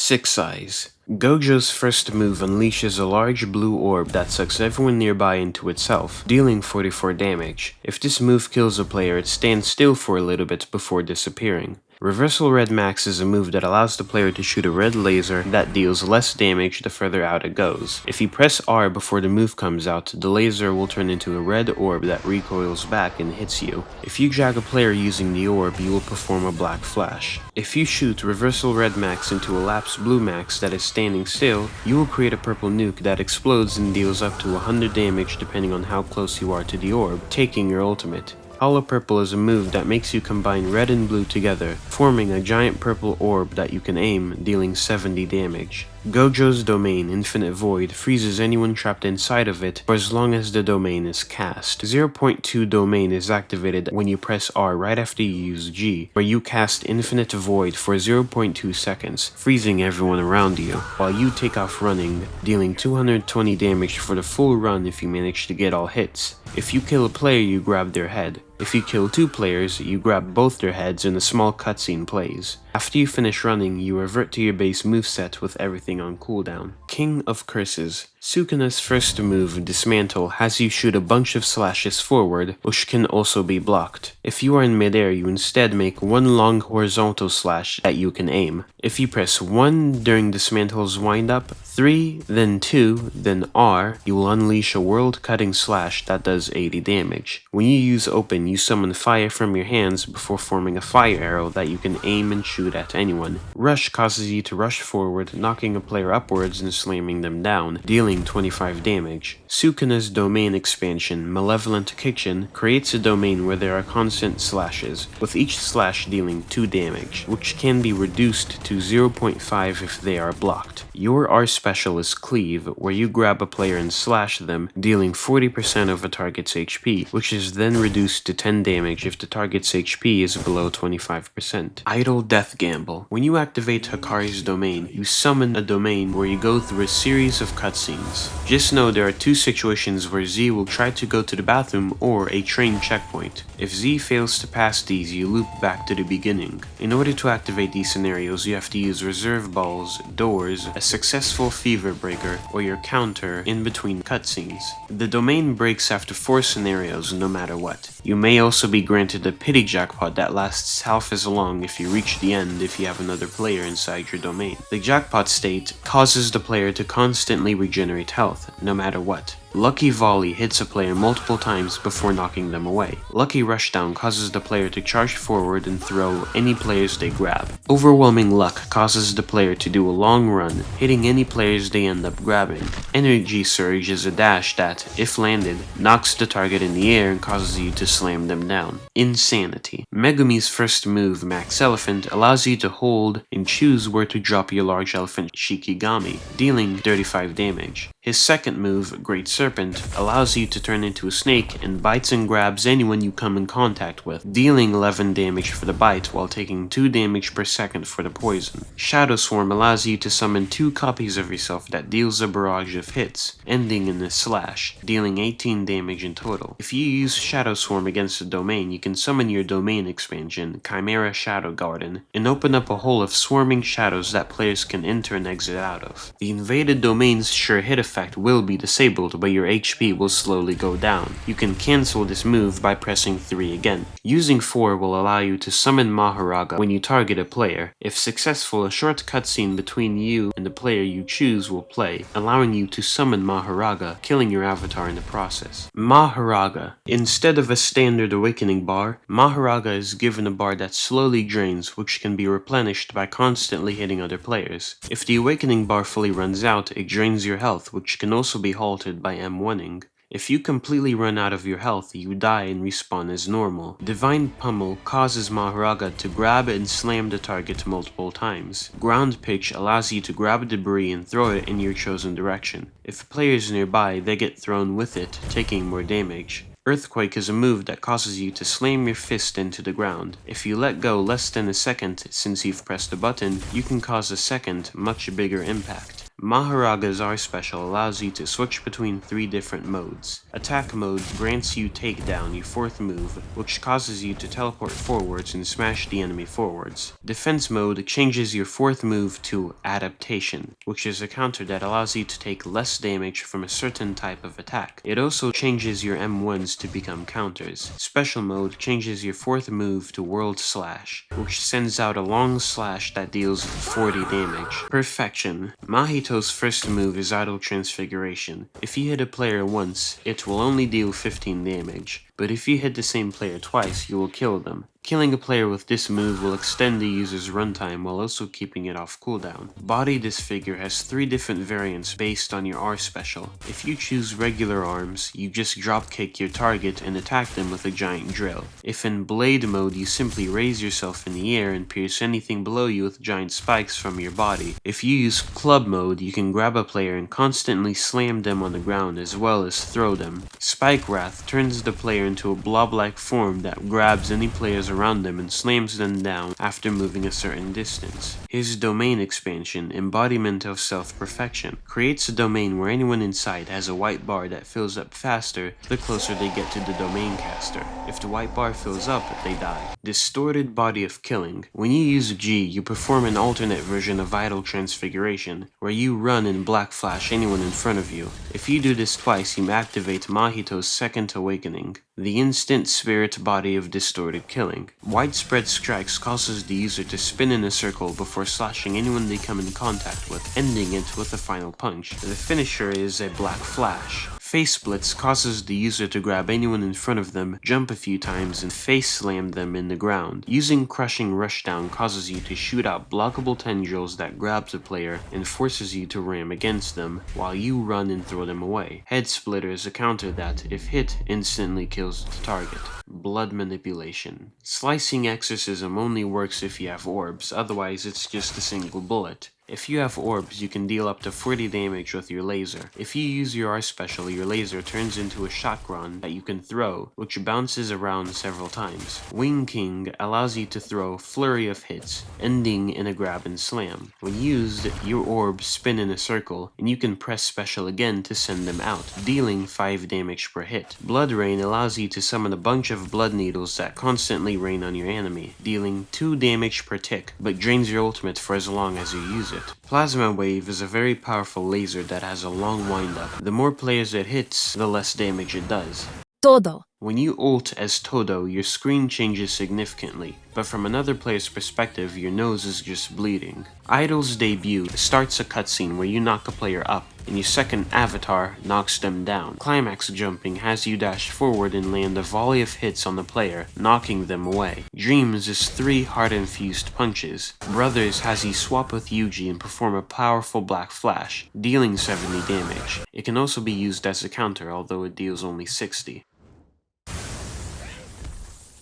Six Eyes. Gojo's first move unleashes a large blue orb that sucks everyone nearby into itself, dealing 44 damage. If this move kills a player, it stands still for a little bit before disappearing. Reversal Red Max is a move that allows the player to shoot a red laser that deals less damage the further out it goes. If you press R before the move comes out, the laser will turn into a red orb that recoils back and hits you. If you drag a player using the orb, you will perform a black flash. If you shoot Reversal Red Max into a Lapse Blue Max that is standing still, you will create a purple nuke that explodes and deals up to 100 damage depending on how close you are to the orb, taking your ultimate. Hollow Purple is a move that makes you combine red and blue together, forming a giant purple orb that you can aim, dealing 70 damage. Gojo's domain, Infinite Void, freezes anyone trapped inside of it for as long as the domain is cast. 0.2 domain is activated when you press R right after you use G, where you cast Infinite Void for 0.2 seconds, freezing everyone around you, while you take off running, dealing 220 damage for the full run if you manage to get all hits. If you kill a player, you grab their head. If you kill two players, you grab both their heads and a small cutscene plays. After you finish running, you revert to your base moveset with everything on cooldown. King of Curses. Sukuna's first move, Dismantle, has you shoot a bunch of slashes forward, which can also be blocked. If you are in midair, you instead make one long horizontal slash that you can aim. If you press 1 during Dismantle's windup, 3, then 2, then R, you will unleash a world-cutting slash that does 80 damage. When you use Open, you summon fire from your hands before forming a fire arrow that you can aim and shoot at anyone. Rush causes you to rush forward, knocking a player upwards and slamming them down, dealing 25 damage. Sukuna's domain expansion, Malevolent Kitchen, creates a domain where there are constant slashes, with each slash dealing 2 damage, which can be reduced to 0.5 if they are blocked. Your R special is Cleave, where you grab a player and slash them, dealing 40% of a target's HP, which is then reduced to 10 damage if the target's HP is below 25%. Idle Death Gamble. When you activate Hakari's domain, you summon a domain where you go through a series of cutscenes. Just know there are two situations where Z will try to go to the bathroom or a train checkpoint. If Z fails to pass these, you loop back to the beginning. In order to activate these scenarios, you have to use reserve balls, doors, a successful fever breaker, or your counter in between cutscenes. The domain breaks after 4 scenarios no matter what. You may also be granted a pity jackpot that lasts half as long if you reach the end if you have another player inside your domain. The jackpot state causes the player to constantly regenerate health, no matter what. Lucky Volley hits a player multiple times before knocking them away. Lucky Rushdown causes the player to charge forward and throw any players they grab. Overwhelming Luck causes the player to do a long run, hitting any players they end up grabbing. Energy Surge is a dash that, if landed, knocks the target in the air and causes you to slam them down. Insanity. Megumi's first move, Max Elephant, allows you to hold and choose where to drop your large elephant Shikigami, dealing 35 damage. His second move, Great Serpent, allows you to turn into a snake and bites and grabs anyone you come in contact with, dealing 11 damage for the bite while taking 2 damage per second for the poison. Shadow Swarm allows you to summon 2 copies of yourself that deals a barrage of hits, ending in a slash, dealing 18 damage in total. If you use Shadow Swarm against a domain, you can summon your domain expansion, Chimera Shadow Garden, and open up a hole of swarming shadows that players can enter and exit out of. The invaded domain's sure hit effect will be disabled, but your HP will slowly go down. You can cancel this move by pressing 3 again. Using 4 will allow you to summon Mahoraga when you target a player. If successful, a short cutscene between you and the player you choose will play, allowing you to summon Mahoraga, killing your avatar in the process. Mahoraga. Instead of a standard awakening bar, Mahoraga is given a bar that slowly drains, which can be replenished by constantly hitting other players. If the awakening bar fully runs out, it drains your health, which can also be halted by M1ing. If you completely run out of your health, you die and respawn as normal. Divine Pummel causes Mahoraga to grab and slam the target multiple times. Ground Pitch allows you to grab debris and throw it in your chosen direction. If a player is nearby, they get thrown with it, taking more damage. Earthquake is a move that causes you to slam your fist into the ground. If you let go less than a second since you've pressed the button, you can cause a second, much bigger impact. Mahoraga's R special allows you to switch between 3 different modes. Attack mode grants you takedown, your 4th move, which causes you to teleport forwards and smash the enemy forwards. Defense mode changes your 4th move to adaptation, which is a counter that allows you to take less damage from a certain type of attack. It also changes your M1s to become counters. Special mode changes your 4th move to World Slash, which sends out a long slash that deals 40 damage. Perfection. Mahito's first move is Idle Transfiguration. If you hit a player once, it will only deal 15 damage, but if you hit the same player twice, you will kill them. Killing a player with this move will extend the user's runtime while also keeping it off cooldown. Body Disfigure has 3 different variants based on your R special. If you choose regular arms, you just dropkick your target and attack them with a giant drill. If in Blade mode, you simply raise yourself in the air and pierce anything below you with giant spikes from your body. If you use Club mode, you can grab a player and constantly slam them on the ground as well as throw them. Spike Wrath turns the player into a blob-like form that grabs any players around them and slams them down after moving a certain distance. His domain expansion, Embodiment of Self-Perfection, creates a domain where anyone inside has a white bar that fills up faster the closer they get to the domain caster. If the white bar fills up, they die. Distorted Body of Killing. When you use G, you perform an alternate version of Idle Transfiguration, where you run and black flash anyone in front of you. If you do this twice, you activate Mahito's second awakening, the instant spirit body of Distorted Killing. Widespread Strikes causes the user to spin in a circle before slashing anyone they come in contact with, ending it with a final punch. The finisher is a black flash. Face Splits causes the user to grab anyone in front of them, jump a few times, and face slam them in the ground. Using Crushing Rushdown causes you to shoot out blockable tendrils that grabs a player and forces you to ram against them, while you run and throw them away. Head Splitter is a counter that, if hit, instantly kills the target. Blood Manipulation. Slicing Exorcism only works if you have orbs, otherwise it's just a single bullet. If you have orbs, you can deal up to 40 damage with your laser. If you use your R special, your laser turns into a shotgun that you can throw, which bounces around several times. Wing King allows you to throw flurry of hits, ending in a grab and slam. When used, your orbs spin in a circle, and you can press special again to send them out, dealing 5 damage per hit. Blood Rain allows you to summon a bunch of blood needles that constantly rain on your enemy, dealing 2 damage per tick, but drains your ultimate for as long as you use it. Plasma Wave is a very powerful laser that has a long windup. The more players it hits, the less damage it does. Todo. When you ult as Todo, your screen changes significantly, but from another player's perspective, your nose is just bleeding. Idol's Debut starts a cutscene where you knock a player up, and your second avatar knocks them down. Climax Jumping has you dash forward and land a volley of hits on the player, knocking them away. Dreams is 3 heart-infused punches. Brothers has you swap with Yuji and perform a powerful black flash, dealing 70 damage. It can also be used as a counter, although it deals only 60.